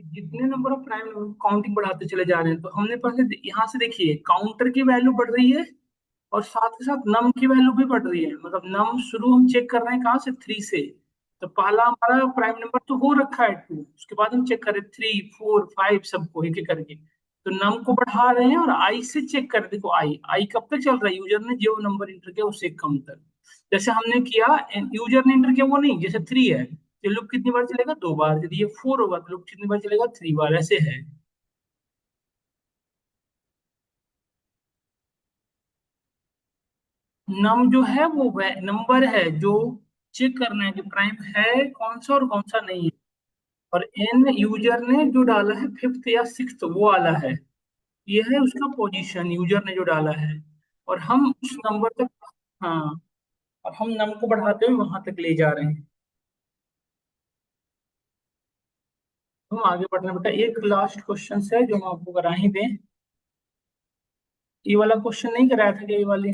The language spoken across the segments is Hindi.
जितने number of prime number counting बढ़ाते चले जा रहे हैं, तो हमने पहले यहाँ से देखिए काउंटर की वैल्यू बढ़ रही है और साथ ही साथ नम की वैल्यू भी बढ़ रही है। मतलब नम शुरू हम चेक कर रहे हैं कहाँ से, 3 से। तो पहला हमारा प्राइम नंबर तो हो रखा है 2, उसके बाद हम चेक करें 3 4 5 सबको एक एक करके। तो नम को बढ़ा रहे हैं और आई से चेक कर, देखो आई आई कब तक चल रहा है, यूजर ने जो नंबर इंटर किया उससे कम तक। जैसे हमने किया, यूजर ने इंटर किया वो नहीं, जैसे 3 है तो लूप कितनी बार चलेगा, 2 बार। यदि ये 4 होगा तो लूप कितनी बार चलेगा, 3 बार, ऐसे है। नम जो है वो नंबर है जो चेक करना है कि प्राइम है कौन सा और कौन सा नहीं है। और एन यूजर ने जो डाला है फिफ्थ या सिक्स्थ वो वाला है, ये है उसका पोजीशन यूजर ने जो डाला है। और हम उस नंबर तक, हाँ, और हम नम को बढ़ाते हुए वहां तक ले जा रहे हैं। हम आगे बढ़ना बेटा, एक लास्ट क्वेश्चन है जो हम आपको करा ही दें। ये वाला क्वेश्चन नहीं कराया था क्या, ये वाले,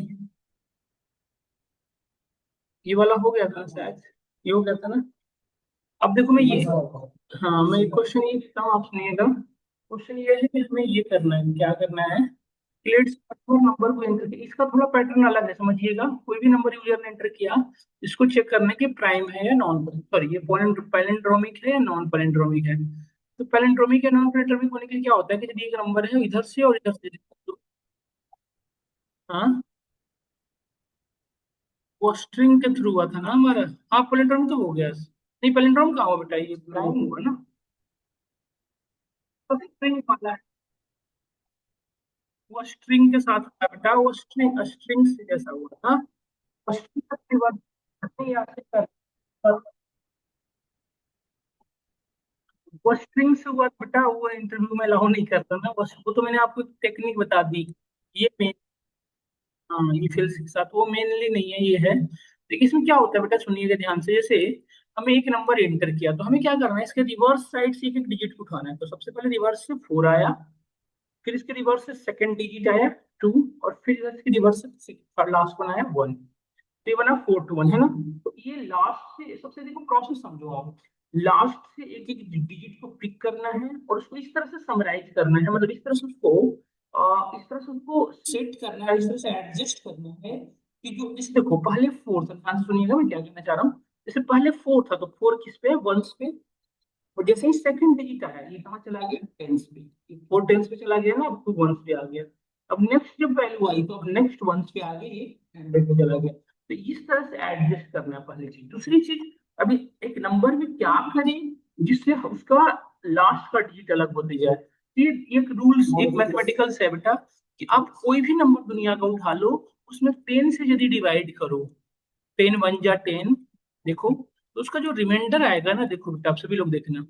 ये वाला हो गया था शायद, ये हो गया था ना। अब देखो मैं ये, हाँ मैं क्वेश्चन ये देता हूँ, आप सुनिएगा। क्वेश्चन ये है कि हमें ये करना है, क्या करना है, लेट्स नंबर को एंटर किया, इसका थोड़ा पैटर्न अलग है, समझिएगा। कोई भी नंबर यूजर ने एंटर किया, इसको चेक करना है कि प्राइम है या नॉन, सॉरी ये पैलिंड्रोमिक है या नॉन पैलिंड्रोमिक है। तो पैलिंड्रोमिक या नॉन पैलिंड्रोमिक होने के लिए क्या होता है कि यदि एक नंबर है इधर से और इधर से, तो हाँ, वो स्ट्रिंग के थ्रू हुआ था ना हमारा। हाँ पैलिंड्रोम तो हो गया, नहीं पैलिंड्रोम कहाँ हुआ बेटा, ये प्राइम हुआ ना। तो स्ट्रिंग वाला है, वो स्ट्रिंग के साथ था बेटा, वो स्ट्रिंग स्ट्रिंग से जैसा हुआ था। और स्ट्रिंग के बाद नहीं आते कर, वो स्ट्रिंग से हुआ था बेटा, वो इंटरव्यू में अलाउ नहीं करता ना, बस वो तो मैंने आपको टेक्निक बता दी। ये मेन, हाँ ये फिल्स के साथ, वो मेनली नहीं है, ये है। तो इसमें क्या होता है बेटा, सुनिएगा ध्यान से। जैसे हमें एक नंबर एंटर किया, तो हमें क्या करना है, इसके रिवर्स साइड से एक एक डिजिट को उठाना है। तो सबसे पहले रिवर्स से 4 आया, फिर इसके रिवर्स से सेकंड डिजिट आया 2, और फिर इसके रिवर्स से लास्ट वन आया 1। तो ये बना 4 to 1 है ना। तो ये लास्ट से सबसे, देखो प्रोसेस समझो आप, लास्ट से एक एक डिजिट को पिक करना है और उसको इस तरह से समराइज करना है, मतलब इस तरह से उसको इस तरह से उसको सेट करना है, इस तरह से एडजस्ट करना है कि जो इस, देखो पहले 4 था, ध्यान से सुनिएगा मैं क्या कहना चाह रहा हूँ। जैसे पहले 4 था तो 4 किस पे, वंस पे। और जैसे ही सेकंड डिजिट आया, ये कहाँ चला गया, टेंस पे। 4 टेंस पे चला गया ना, अब 2 वंस पे आ गया। अब नेक्स्ट जब वैल्यू आई तो अब नेक्स्ट वंस पे आ गई, ये हंड्रेड पे चला गया। तो इस तरह से एडजस्ट करना है पहली चीज। दूसरी चीज, अभी एक नंबर में क्या करें जिससे उसका लास्ट का डिजिट अलग होते जाए। ये एक रूल्स, एक मैथमेटिकल्स है बेटा, कि आप कोई भी नंबर दुनिया का उठा लो, उसमें 10 से यदि डिवाइड करो, 10 वन जा 10, देखो तो उसका जो रिमाइंडर आएगा ना, देखो बेटा आप सभी लोग देखना,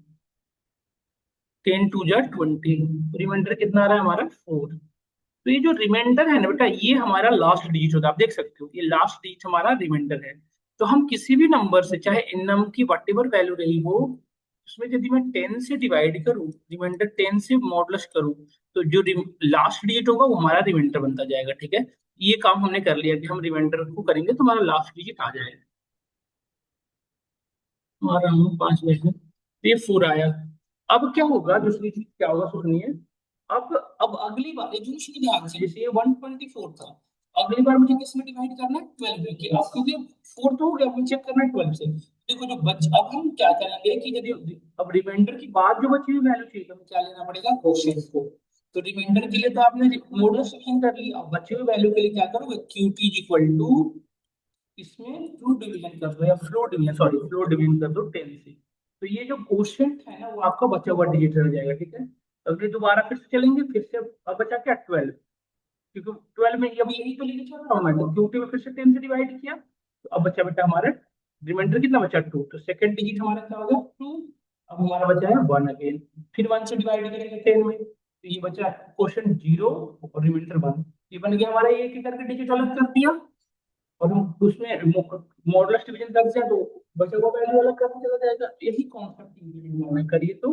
10 टू जा 20, रिमाइंडर कितना आ रहा है हमारा 4। तो ये जो रिमाइंडर है ना बेटा, ये हमारा लास्ट डिजिट होता है, आप देख सकते हो ये लास्ट डिजिट हमारा रिमाइंडर है। तो हम किसी भी नंबर से, चाहे इन नंबर की वट एवर वैल्यू रही हो, उसमें यदि मैं 10 से डिवाइड करूं, रिमाइंडर 10 से मॉडुलस करूं, तो जो लास्ट डिजिट होगा वो हमारा रिमाइंडर बनता जाएगा, ठीक है। ये काम हमने कर लिया कि हम रिमाइंडर को करेंगे तो हमारा लास्ट डिजिट आ जाएगा। हमारा 5 में ये 4 आया। अब क्या होगा, दूसरी चीज क्या होगा सुनिए। अब अगली बार ये जो सुनिए ध्यान से, जैसे ये 124 था, अगली बार मुझे किस में डिवाइड करना है, 12 में। कि अब क्योंकि 4 तो हो गया, मुझे चेक करना है 12 से। देखो जो बच, अब हम क्या करेंगे कि यदि अब रिमाइंडर की बाद जो बची हुई वैल्यू चाहिए, तो हमें क्या लेना पड़ेगा, क्वोशिएंट को। तो रिमाइंडर के लिए तो आपने मॉडुलस डिवीजन कर लिया, अब बची हुई वैल्यू के लिए क्या करोगे, QT इज इक्वल टू, इसमें टू डिवीजन कर दो या floor division, sorry floor division कर दो 10 से। तो ये जो क्वोशिएंट है ना वो आपका बचा हुआ डिजिट रह जाएगा, ठीक है। अगले दोबारा फिर से चलेंगे, फिर से अब बचा क्या, 12। क्योंकि 12 में अब यही तो लेके चल रहा हूँ मैं, तो क्यूटी में फिर से 10 से डिवाइड किया, तो अब बचा बेटा हमारा रिमाइंडर कितना बचा, 2। तो सेकंड डिजिट हमारा क्या होगा, 2। अब हमारा बचा है 1 अगेन, फिर 1 से डिवाइड करेंगे 10 में, तो ये बचा क्वेश्चन 0 और रिमाइंडर 1। ये बन गया हमारा, ये एक एक करके डिजिट अलग कर दिया। और हम उसमें मॉडुलस डिवीजन कर दिया, तो बचा हुआ वैल्यू अलग करके चला जाएगा। यही कॉन्सेप्ट इंजीनियरिंग में करिए तो।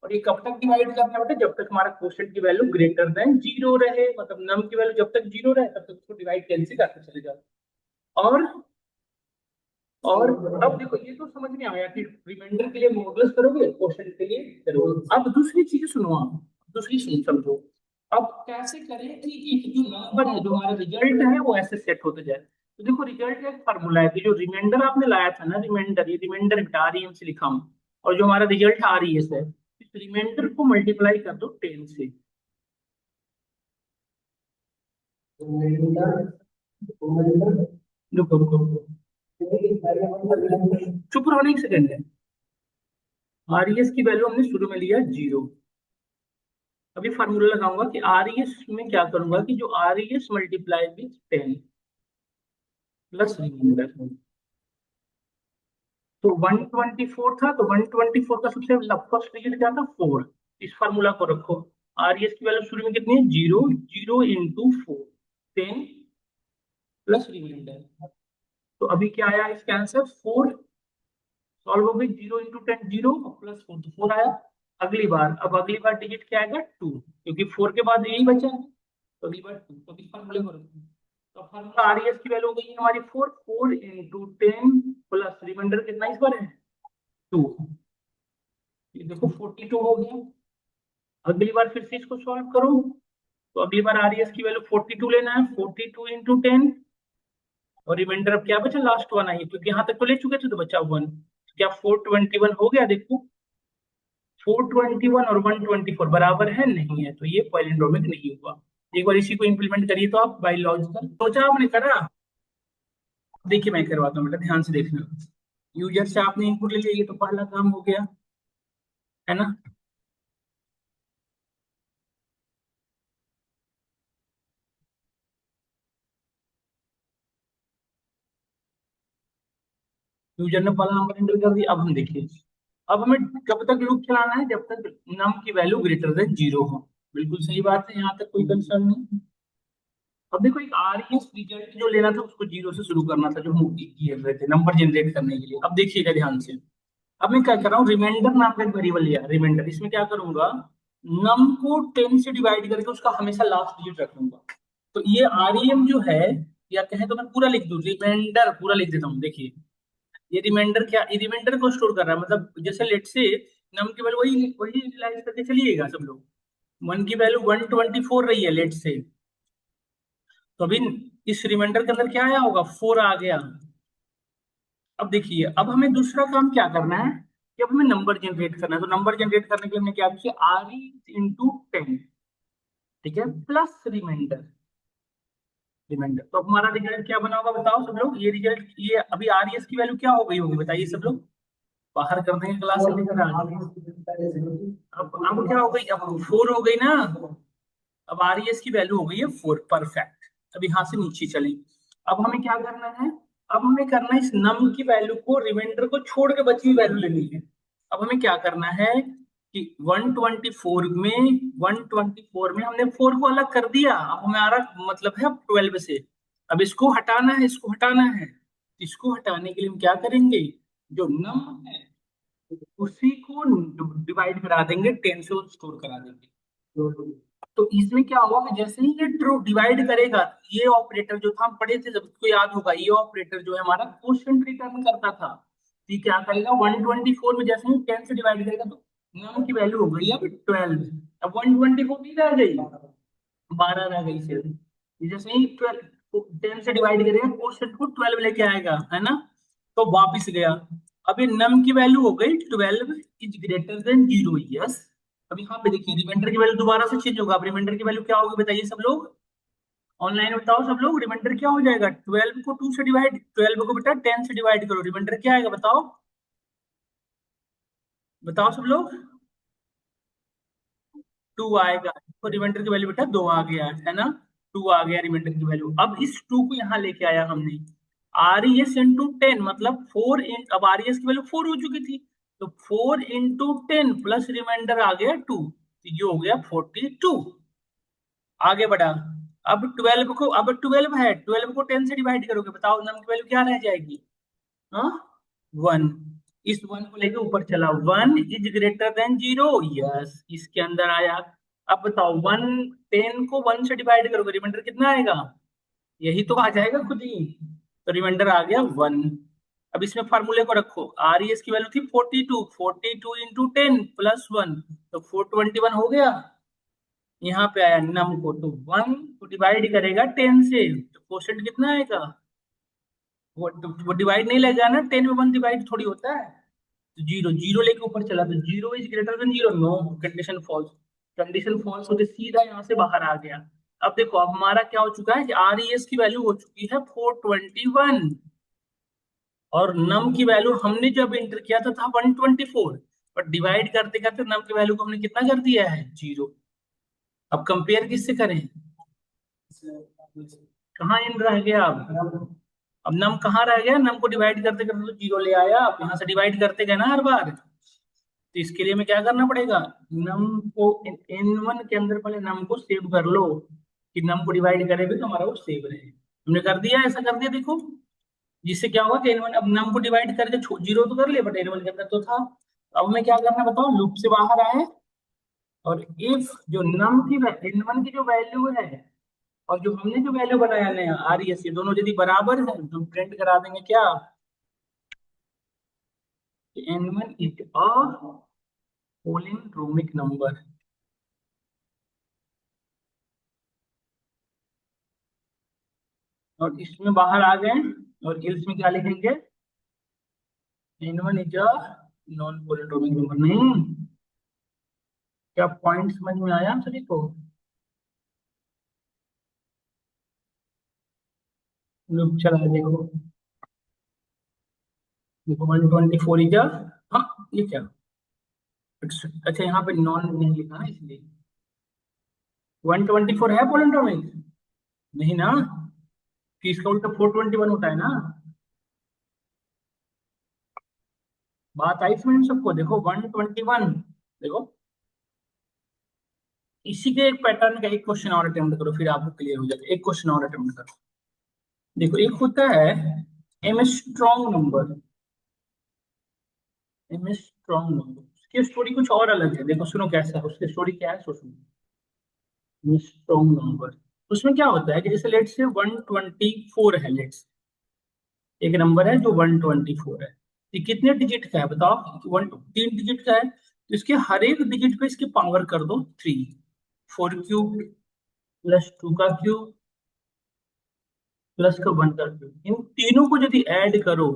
और ये कब तक डिवाइड करना है बेटा, जब तक हमारा क्वोशिएंट की वैल्यू ग्रेटर देन 0 रहे, मतलब नम की वैल्यू जब तक 0 रहे तब तक उसको डिवाइड कैंसिल करते चले जाओ। और और अब देखो ये तो समझ में आया कि रिमाइंडर के लिए मॉडुलस करोगे, क्वेश्चन के लिए करोगे। अब दूसरी चीज सुनो, आप दूसरी चीज समझो। अब कैसे करें कि एक जो नंबर है, जो हमारा रिजल्ट है, वो ऐसे सेट होते जाए। तो देखो रिजल्ट का एक फार्मूला है कि जो रिमाइंडर आपने लाया था ना, रिमाइंडर, ये रिमाइंडर REM से लिखा हूं, और जो हमारा रिजल्ट RES है, इस रिमाइंडर को मल्टीप्लाई कर दो 10 से। रुको रुको रुको, चुप रहो, नहीं, सेकंड है। RES की वैल्यू हमने शुरू में लिया 0। अभी फार्मूला लगाऊंगा कि RES में क्या करूंगा कि जो RES multiply with 10 plus reminder. तो 124 था, तो 124 का सबसे फर्स्ट डिजिट क्या था, 4। इस फार्मूला को रखो। RES की वैल्यू शुरू में कितनी है, 0, 0 इंटू 4, 10 प्लस रिमाइंडर। तो अभी क्या आया इसका आंसर, 4। सॉल्व हो गई, 0 इंटू 10 0, प्लस 4 तो 4 आया। अगली बार, अब अगली बार डिजिट क्या आएगा, 2, क्योंकि 4 के बाद यही बचा है। तो अगली बार 2, तो इस फार्मूले को रखो। तो फार्मूला RES की वैल्यू हो गई हमारी 4, 4 इंटू 10 प्लस रिमाइंडर कितना इस बार है, 2। ये देखो 42 हो गया। अगली बार फिर से इसको सॉल्व करो। तो अगली बार RES की वैल्यू 42 लेना है, 42 इंटू 10, और रिमाइंडर अब क्या बचा, लास्ट वन आई, क्योंकि यहाँ तक तो ले चुके थे, तो बचा 1। क्या 421 हो गया, देखो 421 और 124 बराबर है, नहीं है, तो ये पॉलिनोमियल नहीं हुआ। एक बार इसी को इंप्लीमेंट करिए तो आप बाय लॉजिकल सोचा आपने करा। देखिए मैं करवाता हूँ बेटा, ध्यान से देखना। यूजर से आपने इनपुट ले लिया, ये तो पहला काम हो गया, है ना। यूजर ने पहला नंबर एंटर कर दिया। अब हम देखिए, अब हमें कब तक लूप चलाना है, जब तक नम की वैल्यू ग्रेटर देन 0 हो। बिल्कुल सही बात है, यहाँ तक कोई कंसर्न नहीं। अब देखो एक RES रिजल्ट जो लेना था, उसको 0 से शुरू करना था, जो हम किए हुए थे नंबर जनरेट करने के लिए। अब देखिएगा ध्यान से, अब मैं क्या कर रहा हूँ, रिमाइंडर नाम का एक वेरिएबल लिया, रिमाइंडर। इसमें क्या करूंगा, नम को 10 से डिवाइड करके उसका हमेशा लास्ट डिजिट रखूंगा। तो ये REM जो है, या कहें तो मैं पूरा लिख दूं, रिमाइंडर पूरा लिख देता हूँ, देखिए। ये रिमाइंडर क्या, ये रिमाइंडर को स्टोर कर रहा है, मतलब जैसे लेट से नम की वैल्यू वही वही यूटिलाइज करके चलिएगा सब लोग। 1 की वैल्यू 124 रही है लेट से, तो अभी इस रिमाइंडर के अंदर क्या आया होगा, 4 आ गया। अब देखिए, अब हमें दूसरा काम क्या करना है कि अब हमें नंबर जनरेट करना है। तो नंबर जनरेट करने के लिए हमने क्या किया, RE इंटू 10, ठीक है, प्लस रिमाइंडर। रिमाइंडर तो अब हमारा रिजल्ट क्या बना होगा, बताओ सब लोग। ये रिजल्ट, ये अभी RES की वैल्यू क्या हो गई होगी, बताइए सब लोग। बाहर कर देंगे क्लास से लेकर अब क्या हो गई, अब 4 हो गई ना। अब RES की वैल्यू हो गई है 4, परफेक्ट। अब यहाँ से नीचे चलें। अब हमें क्या करना है, अब हमें करना है इस नम की वैल्यू को, रिमाइंडर को छोड़ के बची हुई वैल्यू लेनी है। अब हमें क्या करना है कि 124 में 124 में हमने 4 को अलग कर दिया। अब हमारा मतलब है अब 12 से, अब इसको हटाना है, इसको हटाना है। इसको हटाने के लिए हम क्या करेंगे, जो नम है उसी को डिवाइड करा देंगे 10 से, और स्टोर करा देंगे। तो इसमें क्या होगा कि जैसे ही ये ट्रू डिवाइड करेगा, ये ऑपरेटर जो था हम पढ़े थे, जब इसको याद होगा, ये ऑपरेटर जो है हमारा क्वोशिएंट रिटर्न करता था। ये क्या करेगा, 124 में जैसे ही 10 से डिवाइड करेगा, तो नम की वैल्यू हो गई अब 12। अब 124 नहीं रह गई, 12 रह गई सिर्फ। ये जैसे ही 12 10 से डिवाइड करेगा, क्वोशिएंट को 12 लेके आएगा, है ना। तो वापिस गया। अब ये नम की वैल्यू हो गई 12 इज ग्रेटर देन 0, यस। अब यहाँ पे देखिए रिमाइंडर की वैल्यू दोबारा से चेंज होगा। अब रिमाइंडर की वैल्यू क्या होगी, बताइए सब लोग, ऑनलाइन बताओ सब लोग। रिमाइंडर क्या हो जाएगा, 12 को 2 से डिवाइड, 12 को बेटा 10 से डिवाइड करो, रिमाइंडर क्या आएगा बताओ, बताओ सब लोग। 2 आएगा, तो रिमाइंडर की वैल्यू बेटा 2 आ गया, है ना। 2 आ गया रिमाइंडर की वैल्यू। अब इस 2 को यहाँ लेके आया हमने, RES इंटू 10, मतलब 4 इन, अब RES की वैल्यू 4 हो चुकी थी, तो 4 इंटू 10 प्लस रिमाइंडर आ गया 2, तो ये हो गया 42। आगे बढ़ा। अब 12 को, अब 12 है, 12 को 10 से डिवाइड करोगे, बताओ नम की वैल्यू क्या रह जाएगी, हाँ, 1। इस 1 को लेके ऊपर चला, 1 इज ग्रेटर देन 0, यस, इसके अंदर आया। अब बताओ 1, 10 को 1 से डिवाइड करोगे, रिमाइंडर कितना आएगा, यही तो आ जाएगा खुद ही। तो रिमाइंडर आ गया 1। अब इसमें फार्मूले को रखो, आर ई एस की वैल्यू थी 42, 42 इंटू 10 प्लस 1, तो 421 हो गया। यहाँ पे आया नम को, तो 1 को डिवाइड करेगा 10 से, तो क्वोशंट कितना आएगा? वो डिवाइड नहीं लगेगा ना, 10 में 1 डिवाइड थोड़ी होता है। तो जीरो, जीरो लेके ऊपर चला, तो zero is greater than zero, no, condition false. Condition false होते सीधा यहाँ से बाहर आ गया। अब देखो, अब हमारा क्या हो चुका है कि आर ई एस की वैल्यू हो चुकी है 421, और नम की वैल्यू हमने जब एंटर किया था 124, बट डिवाइड करते करते नम की वैल्यू को हमने कितना कर दिया है? जीरो। अब कंपेयर किससे करें? कहाँ इन रह गया अब नम कहाँ रह गया? नम को डिवाइड करते करते तो जीरो ले आया, आप यहाँ से डिवाइड करते गए ना हर बार। तो इसके लिए हमें क्या करना पड़ेगा? नम को एन वन के अंदर पहले नम को सेव कर लो, कि नम को डिवाइड करे भी तो हमारा वो सेव रहे। हमने कर दिया, ऐसा कर दिया देखो। जिससे क्या होगा कि एन वन, अब नम को डिवाइड करके जीरो तो कर लिया, बट एन वन के अंदर तो था। अब हमें क्या करना है बताओ? लूप से बाहर आए, और इफ जो नम की एन वन की जो वैल्यू है, और जो हमने जो वैल्यू बनाया नया आर एस, ये दोनों यदि बराबर है तो हम प्रिंट करा देंगे क्या? N one is a polynomic number. और इसमें बाहर आ गए, और इल्स में क्या लिखेंगे? N one is a non polynomic number. नहीं, क्या पॉइंट समझ में आया आप सभी को? लूप चला है, देखो देखो, 124 इज अ, हाँ ये क्या, अच्छा यहाँ पे नॉन नहीं लिखा है इसलिए। 124 है पोलिनोमिक? नहीं ना, कि इसका उल्टा 421 होता है ना। बात आई समझ में सबको? देखो 121, देखो इसी के एक पैटर्न का एक क्वेश्चन और अटेम्प्ट करो, फिर आपको क्लियर हो जाएगा। एक क्वेश्चन और अटेम्प्ट करो। देखो, एक होता है am strong number, am strong number, उसकी स्टोरी कुछ और अलग है। देखो सुनो कैसा है उसकी स्टोरी, क्या है सो सुनो। एम स्ट्रॉन्ग नंबर, उसमें क्या होता है कि जैसे लेट से 124 है, लेट्स एक नंबर है जो 124 है। ये कितने डिजिट का है बताओ? वन, 3 डिजिट का है, तो इसके हर एक डिजिट पे इसकी पावर कर दो 3। 4 क्यूब प्लस 2 का क्यूब प्लस का 1 का क्यूब, इन तीनों को यदि ऐड करो,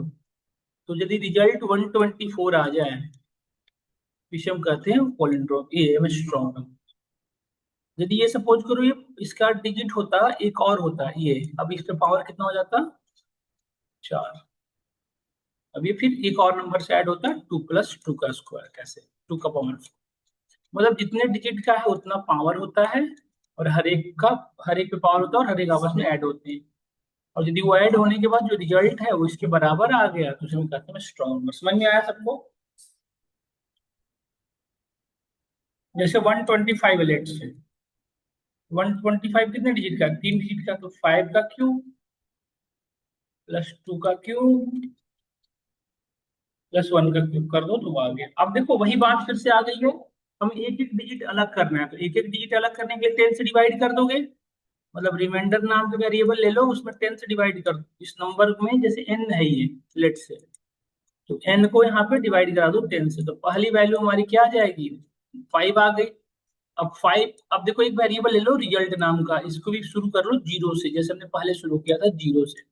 तो यदि रिजल्ट 124 आ जाए, इसे हम कहते हैं पॉलिंड्रोम, ये है स्ट्रॉन्ग। यदि ये सपोज करो ये इसका डिजिट होता, एक और होता ये, अब इसका पावर कितना हो जाता? 4। अब ये फिर एक और नंबर से ऐड होता है 2 + 2 का स्क्वायर, कैसे? 2 का पावर, मतलब जितने डिजिट का है उतना पावर होता है, और हर एक पे पावर होता है, और हर एक आपस में ऐड होते हैं। और यदि वो ऐड होने के बाद जो रिजल्ट है वो इसके बराबर आ गया, तो उसे हम कहते हैं स्ट्रॉन्ग नंबर। समझ में आया सबको? जैसे 125 लेट से, 125 कितने डिजिट का? 3 डिजिट का, तो 5 का क्यूब प्लस 2 का क्यूब प्लस 1 का क्यूब कर दो, तो वो आ गया। अब देखो वही बात फिर से आ गई है, हम एक एक डिजिट अलग करना है, तो एक एक डिजिट अलग करने के लिए 10 से डिवाइड कर दोगे, मतलब रिमाइंडर नाम के वेरिएबल ले लो, उसमें 10 से डिवाइड कर दो। इस नंबर में जैसे n है ये, लेट से, तो n को यहाँ पे डिवाइड करा दो 10 से, तो पहली वैल्यू हमारी क्या आ जाएगी? 5 आ गई। अब 5, अब देखो एक वेरिएबल ले लो रिजल्ट नाम का, इसको भी शुरू कर लो जीरो से, जैसे हमने पहले शुरू किया था जीरो से।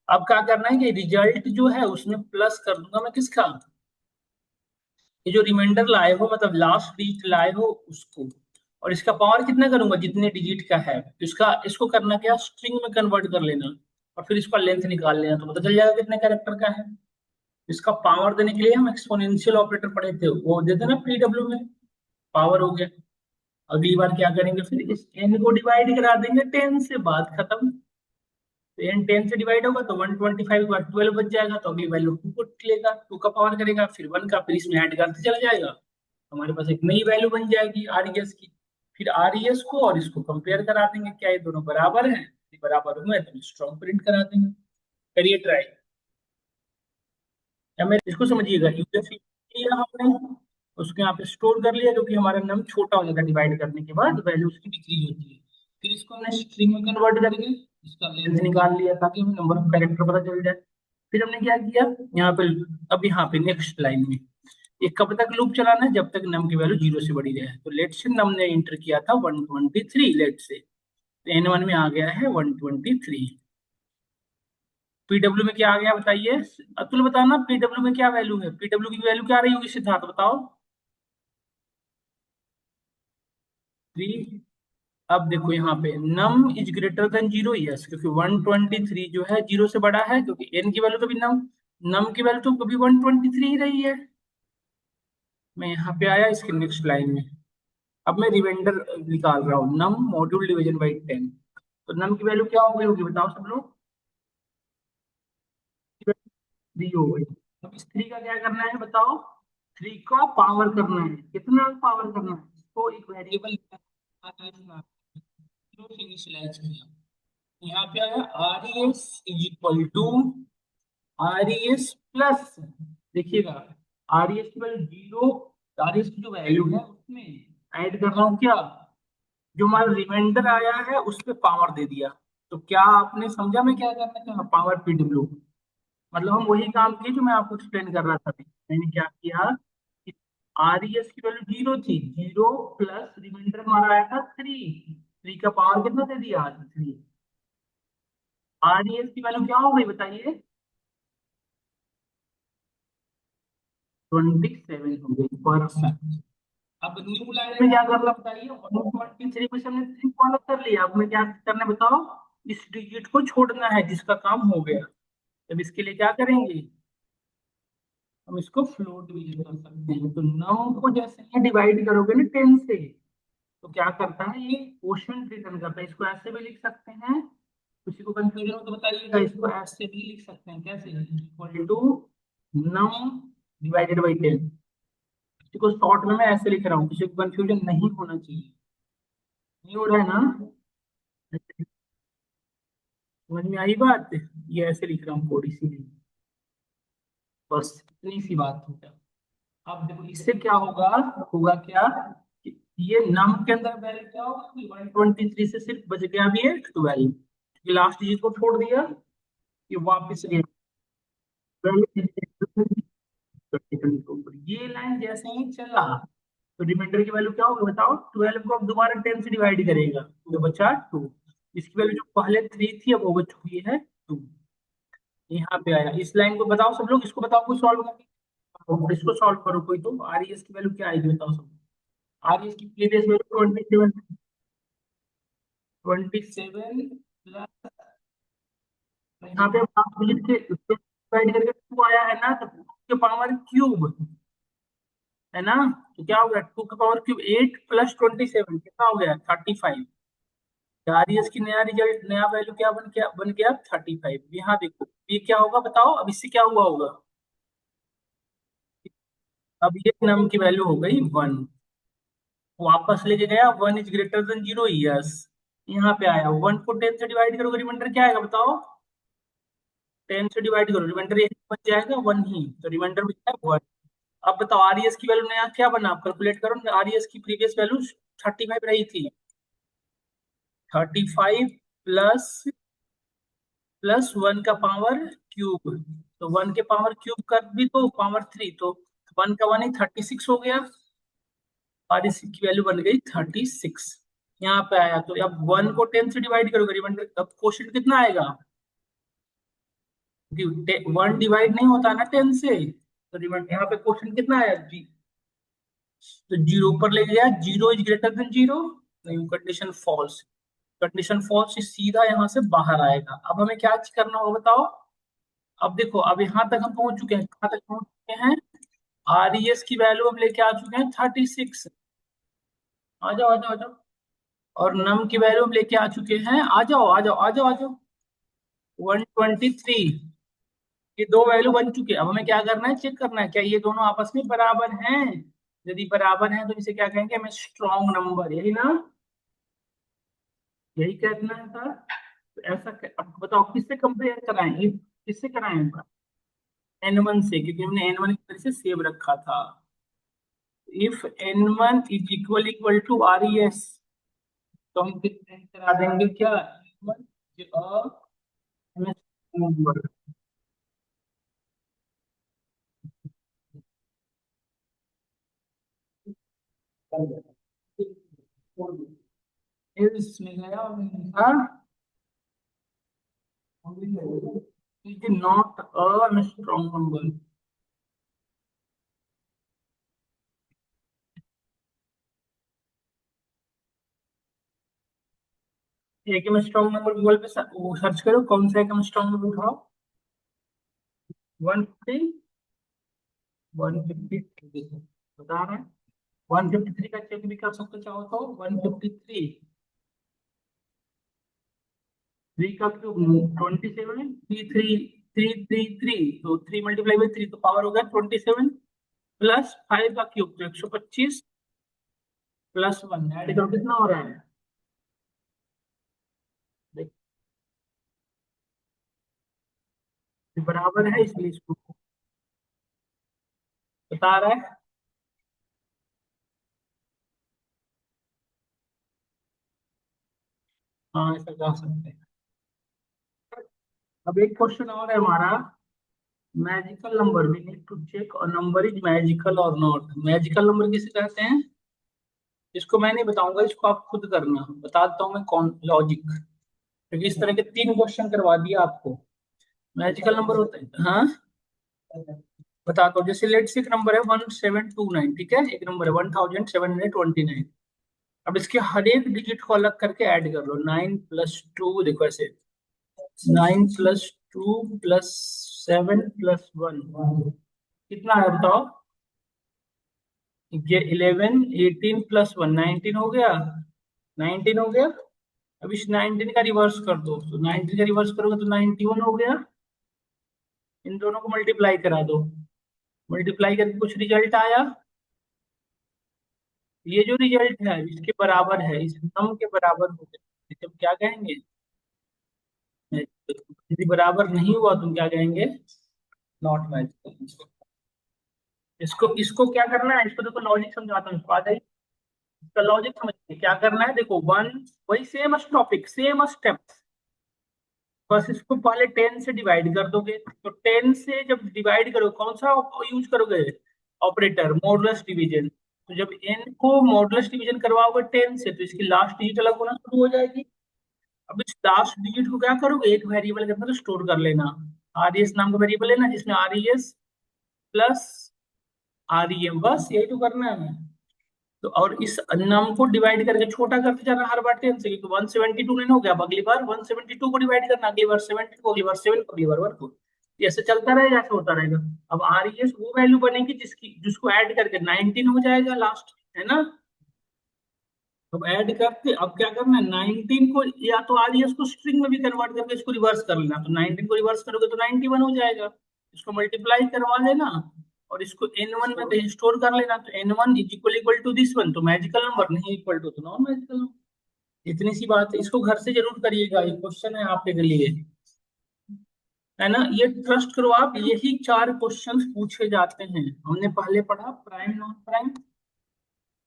अब क्या करना है कि रिजल्ट जो है उसमें प्लस कर दूंगा मैं किसका? ये जो रिमाइंडर लाए हो, मतलब लास्ट डिजिट लाए हो उसको, और इसका पावर कितना करूंगा? जितने डिजिट का है, तो इसका इसको करना क्या, स्ट्रिंग में कन्वर्ट कर लेना, और फिर इसका लेंथ निकाल लेना, तो पता चल जाएगा कितने कैरेक्टर का है। इसका पावर देने के लिए हम एक्सपोनेंशियल ऑपरेटर पढ़े थे, वो देते ना पीडब्ल्यू में, पावर हो गया। अगली बार क्या करेंगे, फिर इस n को डिवाइड करा देंगे 10 से, बात खत्म। तो n 10 से डिवाइड होगा तो 125 के बाद 12 बच जाएगा, तो अगली वैल्यू 2 को लेगा, 2 का पावर करेगा, फिर 1 का, फिर इसमें ऐड करते चला जाएगा। हमारे पास एक नई वैल्यू बन जाएगी आरईएस की। फिर आरईएस को और इसको कंपेयर करा देंगे, क्या ये दोनों बराबर हैं? यदि बराबर हुए तो स्ट्रॉन्ग प्रिंट करा देंगे। करिए ट्राई, या मैं इसको समझिएगा, यूएससी लिया हमने, उसको यहाँ पे स्टोर कर लिया, क्योंकि हमारा नम छोटा हो जाता है डिवाइड करने के बाद, वैल्यू उसकी डिक्रीज होती है। फिर इसको हमने स्ट्रिंग में कन्वर्ट करके इसका लेंथ निकाल लिया, ताकि हमें नंबर ऑफ कैरेक्टर पता चल जाए। फिर हमने क्या किया यहाँ पे, अब यहाँ पे नेक्स्ट लाइन में ये कब तक लूप चलाना है, जब तक नम की वैल्यू जीरो से बड़ी रहे। तो लेट से नम ने इंटर किया था 123, लेट से N1 में आ गया है 123। पीडब्ल्यू में क्या आ गया बताइए, अतुल बताना पीडब्ल्यू में क्या वैल्यू है, पीडब्ल्यू की वैल्यू क्या आ रही होगी सिद्धार्थ बताओ। 3। अब देखो यहाँ पे num is greater than zero, yes, क्योंकि 123 जो है जीरो से बड़ा है, क्योंकि एन की वैल्यू तो भी नम नम की वैल्यू तो कभी 123 ही रही है। मैं यहाँ पे आया इसके नेक्स्ट लाइन में, अब मैं रिमाइंडर निकाल रहा हूँ, नम मॉड्यूल डिवीजन बाई 10। तो नम की वैल्यू क्या हो गई होगी बताओ सब लोग, 3 हो गई। अब इस 3 का क्या करना है बताओ, 3 का पावर करना है, कितना पावर करना है, इसको एक वेरिएबल इनिशियलाइज किया। यहाँ पे आया R E S is equal to R E S plus, देखिएगा आर ई एस की value zero, R E S की जो वैल्यू है उसमें ऐड कर रहा हूँ क्या, जो हमारा रिमाइंडर आया है उस पे पावर दे दिया। तो क्या आपने समझा मैं क्या करना चाह, पावर पीडब्ल्यू, मतलब हम वही काम किए जो मैं आपको एक्सप्लेन कर रहा था अभी। मैंने क्या किया, आर ई एस की वैल्यू जीरो थी, जीरो प्लस रिमाइंडर हमारा आया था 3, 3 का पावर कितना दे दिया 3, आर ई एस की वैल्यू क्या हो गई बताइए, 27 हो गई, परफेक्ट। अब न्यू लाइन में क्या करना बताइए, 123 में से हमने 3 को अलग कर लिया, अब हमें क्या करना है बताओ, इस डिजिट को छोड़ना है जिसका काम हो गया। अब इसके लिए क्या करेंगे, हम इसको फ्लोट डिवीजन कर सकते हैं। तो 9 को जैसे ही डिवाइड करोगे ना 10 से, तो क्या करता है ये क्वोशिएंट रिटर्न करता है। इसको ऐसे भी लिख सकते हैं, किसी को कंफ्यूजन हो तो बताइएगा, इसको ऐसे भी लिख सकते हैं, कैसे, इक्वल टू 9 डिवाइडेड बाई 10। किसी को शॉर्ट में मैं ऐसे लिख रहा हूँ, किसी को कंफ्यूजन नहीं होना चाहिए, नहीं हो रहा है ना, समझ में आई बात, ये ऐसे लिख रहा हूँ कोड इसीलिए, बस इतनी सी बात हो गया। अब देखो इससे क्या होगा, होगा क्या कि ये नम के अंदर वैल्यू क्या होगा कि 123 से सिर्फ बच गया भी है 12, क्योंकि लास्ट डिजिट को छोड़ दिया, ये वापस गया 12। ये लाइन जैसे ही चला तो रिमाइंडर की वैल्यू क्या होगी बताओ, 12 को अब दोबारा 10 से डिवाइड करेगा तो बचा 2, इसकी वैल्यू जो पहले 3 थी अब वो बच चुकी है 2। यहाँ पे आया, इस लाइन को बताओ सब लोग, इसको बताओ कोई सॉल्व करके, और इसको सॉल्व करो कोई, तो आर ई एस की वैल्यू क्या आएगी बताओ सब। आर ई एस की प्रीवियस वैल्यू 27, 27 प्लस, यहाँ पे आप डिवाइड करके 2 आया है ना, तो 2 के पावर क्यूब है ना, तो क्या हो गया 2 का पावर क्यूब 8 प्लस 27 कितना हो गया 35। आर ई एस की नया रिजल्ट, नया वैल्यू क्या बन गया 35। यहाँ देखो ये क्या होगा बताओ, अब इससे क्या हुआ होगा, अब ये नम की वैल्यू हो गई 1, वापस लेके गया 1 is greater than zero, yes. यहाँ पे आया 1 को 10 से डिवाइड करोगे रिमाइंडर क्या आएगा बताओ, 10 से डिवाइड करो रिमाइंडर यही बच जाएगा 1 ही, तो रिमाइंडर बचा है 1। अब बताओ आर ई एस की वैल्यू नया क्या बना, आप कैलकुलेट करो, आर ई एस की प्रीवियस वैल्यू 35 रही थी, 35 प्लस प्लस 1 का पावर क्यूब, तो 1 के पावर क्यूब कर भी तो पावर 3, तो 1 का 1 ही 36 हो गया, और इसकी वैल्यू बन गई 36। यहाँ पे आया तो अब 1 को 10 से डिवाइड करोगे रिमाइंडर, अब क्वेश्चन कितना आएगा, 1 डिवाइड नहीं होता ना 10 से, तो रिमाइंडर यहाँ पे क्वेश्चन कितना आया जी, तो जीरो पर ले गया, zero is greater than zero, नहीं कंडीशन फॉल्स, कंडीशन फॉल्स सीधा यहाँ से बाहर आएगा। अब हमें क्या करना होगा बताओ, अब देखो अब यहाँ तक हम पहुंच चुके हैं, कहाँ तक पहुंच चुके हैं, आर ई एस की वैल्यू अब लेके आ चुके हैं 36, आ जाओ आ जाओ आ जाओ, और नम की वैल्यू हम लेके आ चुके हैं, आ जाओ आ जाओ आ जाओ आ जाओ 123। ये दो वैल्यू बन चुके हैं, अब हमें क्या करना है, चेक करना है क्या ये दोनों आपस में बराबर हैं, यदि बराबर हैं तो इसे क्या कहेंगे हमें, स्ट्रॉन्ग नंबर, यही ना, यही कहना है सर। तो ऐसा अब बताओ किससे कंपेयर कराएं, किससे कराएं, N1 से, क्योंकि हमने N1 की तरह से सेव रखा था। If N1 is equal to R E S, तो हम कितने करा देंगे क्या, N1 नंबर, इसमें गया हाँ is not a strong number. एक में स्ट्रॉन्ग नंबर गूगल पे सर्च करो, कौन सा एक में स्ट्रॉन्ग नंबर उठाओ। 150, 153 देखो बता रहे हैं। 153 का चेक भी कर सकते हो चाहो तो। 153, 3 का क्यूब 27, 3 3 3 3, तो 3 × 3 तो पावर हो गया 27, प्लस 5 का क्यूब तो 125, प्लस 1 ऐड करो कितना हो रहा है। देखो ये बराबर है इसलिए इसको बता रहा है। हाँ ऐसा जा सकते हैं। अब एक क्वेश्चन और है हमारा, magical number we need to check or number is magical or not. Magical number किसे कहते हैं, इसको मैं नहीं बताऊंगा, इसको आप खुद करना, बता देता हूँ मैं कौन लॉजिक, क्योंकि इस तरह के 3 क्वेश्चन करवा दिया आपको। मैजिकल नंबर होता है हाँ, बताता हूँ। जैसे लेट्स एक नंबर है 1729, ठीक है, एक नंबर है 1729। अब इसके हर एक डिजिट को अलग करके ऐड कर लो। 9 + 2 देखो ऐसे, 9 + 2 +7 + 1 कितना है बताओ। ये 11, 18 + 1 19 हो गया, 19 हो गया। अब इस 19 का रिवर्स कर दो, तो 19 का रिवर्स करोगे तो 91 हो गया। इन दोनों को मल्टीप्लाई करा दो, मल्टीप्लाई करके कुछ रिजल्ट आया। ये जो रिजल्ट है इसके बराबर है, इस नम के बराबर हो गया, इसे हम क्या कहेंगे। यदि बराबर नहीं हुआ तुम क्या कहेंगे, नॉट मैच। इसको इसको क्या करना है, इसको देखो लॉजिक समझाता हूँ, इसको आ जाइए। इसका लॉजिक समझिए क्या करना है। देखो वन, वही सेम टॉपिक सेम स्टेप, बस इसको पहले 10 से डिवाइड कर दोगे। तो 10 से जब डिवाइड करोगे कौन सा यूज करोगे, ऑपरेटर मॉडुलस डिवीजन। तो जब n को मॉडुलस डिवीजन करवाओगे 10 से तो इसकी लास्ट डिजिट अलग होना शुरू हो जाएगी। अब इस लास्ट डिजिट को क्या करोगे, एक वेरिएबल के अंदर स्टोर कर लेना। आर एस नाम का वेरिएबल है ना, जिसमें R E S plus R E M, बस यही तो करना है हमें। तो और इस नम को डिवाइड करके छोटा करते जाना हर बार 10 से, क्योंकि 172 नहीं हो गया, अब अगली बार 172 को डिवाइड करना, अगली बार 70 को, अगली बार 7 को, अगली बार 1 को। ऐसे चलता रहेगा, ऐसे होता रहेगा। अब आर ई एस वो वैल्यू बनेगी जिसकी जिसको ऐड करके 19 हो जाएगा लास्ट, है ना। अब ऐड करके अब क्या करना है, 19 को या तो आरईएस को स्ट्रिंग में भी कन्वर्ट करके इसको रिवर्स कर लेना। तो 19 को रिवर्स करोगे तो 91 हो जाएगा। इसको मल्टीप्लाई करवा लेना और इसको n1 में स्टोर कर लेना। तो n1 is equal to this one, तो मैजिकल नंबर नहीं इक्वल टू तो नॉन मैजिकल नंबर। इतनी सी बात है, इसको घर से जरूर करिएगा, ये क्वेश्चन है आपके लिए, है ना। ये ट्रस्ट करो आप, यही 4 क्वेश्चंस पूछे जाते हैं। हमने पहले पढ़ा प्राइम नॉन प्राइम,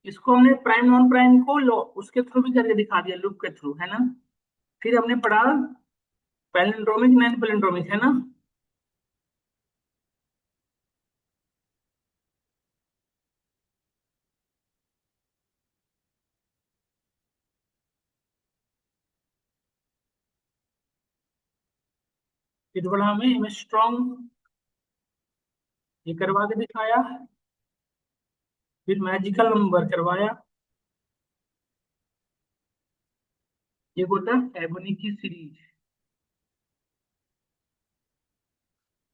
इसको हमने प्राइम नॉन प्राइम को उसके थ्रू भी करके दिखा दिया, लूप के थ्रू, है ना। फिर हमने पढ़ा पैलिंड्रोमिक नॉन पैलिंड्रोमिक, है ना। फिर पढ़ा हमें स्ट्रॉन्ग, ये करवा के दिखाया। फिर मैजिकल नंबर करवाया, ये होता है एबोनी की सीरीज।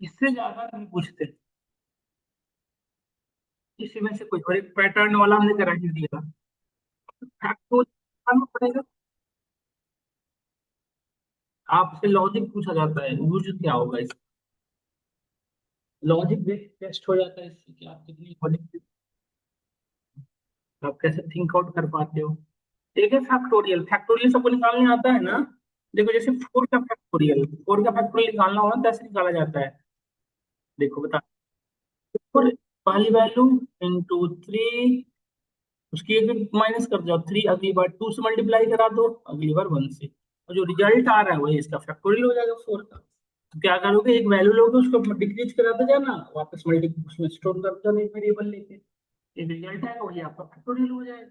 इससे ज्यादा नहीं पूछते, इसी में से कुछ, और एक पैटर्न वाला हमने करा ही दिया। फैक्टोरियल पड़ेगा, आपसे लॉजिक पूछा जाता है, यूज क्या होगा इसका, लॉजिक बेस्ड टेस्ट हो जाता है इससे कि आप कितनी लॉजिक, आप कैसे थिंक आउट कर पाते हो। एक है फैक्टोरियल, फैक्टोरियल सबको निकालने आता है ना। देखो जैसे 4 का फैक्टोरियल निकालना हो ना, कैसे निकाला जाता है, देखो बता। फोर, पहली वैल्यू इंटू 3, उसकी एक माइनस कर दो 3, अगली बार 2 से मल्टीप्लाई करा दो, अगली बार 1 से, और जो रिजल्ट आ रहा है वही इसका फैक्टोरियल हो जाएगा 4 का। तो क्या करोगे, एक वैल्यू लोगे उसको डिक्रीज कराते जाना, वापस मल्टी उसमें स्टोर करते जाना एक वेरिएबल लेके। एक रिजल्ट आएगा, वही आपका फैक्टोरियल हो जाएगा,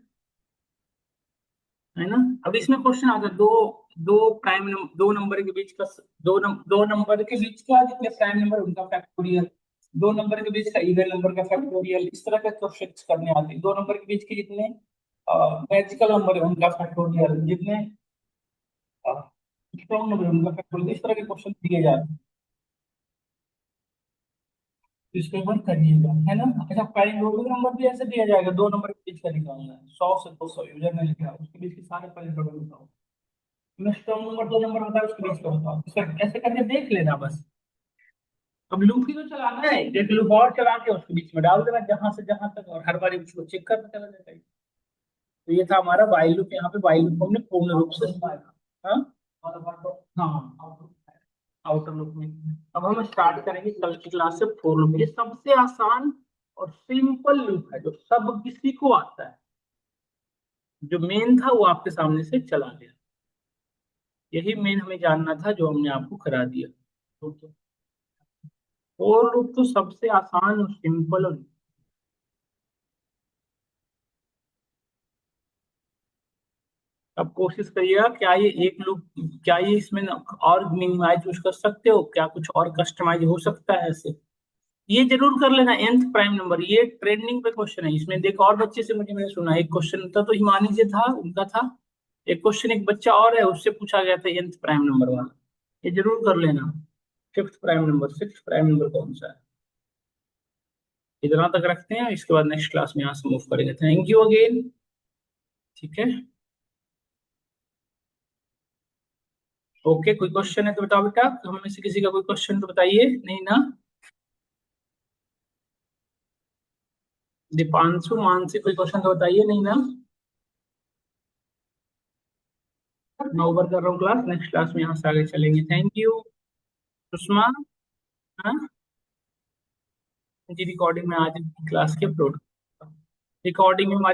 है ना। अब इसमें क्वेश्चन आता है, दो दो नंबर के बीच का, दो नंबर के बीच का जितने प्राइम नंबर उनका फैक्टोरियल, दो नंबर के बीच का इवन नंबर का फैक्टोरियल, इस तरह के क्वेश्चन करने आते हैं। दो नंबर के बीच के जितने मैजिकल नंबर है उनका फैक्टोरियल, जितने स्ट्रॉन्ग नंबर है उनका फैक्टोरियल, इस तरह के क्वेश्चन दिए जाते हैं। तो इसको एक बार करिएगा, है ना। अच्छा, पैरेललोग्राम नंबर भी ऐसे दिया जाएगा, दो नंबर के बीच का निकालना है, 100 से 200 यूजर ने लिखा है, उसके बीच के सारे पैरेललोग्राम बताओ। मैं स्ट्रॉन्ग नंबर दो नंबर होता है उसके बीच का बताओ, इसका ऐसे करके देख लेना बस। अब लूप ही तो चलाना है, एक लूप और चला के उसके बीच में डाल देना जहां से जहां तक, और हर बार उसको चेक करते चला जाएगा। तो ये था हमारा वाइल लूप, यहाँ पे वाइल लूप हमने पूर्ण रूप से हाँ हाँ आउटर लूप में। अब हम स्टार्ट करेंगे कल की क्लास से फोर लूप। ये सबसे आसान और सिंपल लूप है जो सब किसी को आता है। जो मेन था वो आपके सामने से चला गया, यही मेन हमें जानना था जो हमने आपको करा दिया। फोर लूप तो सबसे आसान और सिंपल और अब कोशिश करिएगा, क्या ये एक लूप, क्या ये इसमें और मिनिमाइज कुछ कर सकते हो, क्या कुछ और कस्टमाइज हो सकता है ऐसे। ये जरूर कर लेना, nth प्राइम नंबर, ये ट्रेंडिंग पे क्वेश्चन है। इसमें देखो और बच्चे से मुझे मैंने सुना, एक क्वेश्चन था तो हिमानी से था, उनका था। एक क्वेश्चन एक बच्चा और है उससे पूछा गया था nth प्राइम नंबर वाला, ये जरूर कर लेना। Fifth prime number, six prime number कौन सा है। इतना तक रखते हैं, इसके बाद नेक्स्ट क्लास में यहाँ से मूव करेंगे। Thank you again. ठीक है, ओके। कोई क्वेश्चन है तो बताओ बेटा, हम में से किसी का कोई क्वेश्चन तो बताइए, नहीं ना। दीपांशु, मानसी, कोई क्वेश्चन तो बताइए, नहीं ना। मैं ओवर कर रहा हूँ क्लास, नेक्स्ट क्लास में यहाँ से आगे चलेंगे। Thank you. सुषमा, हाँ जी, रिकॉर्डिंग में आज क्लास के अपलोड, रिकॉर्डिंग में हमारी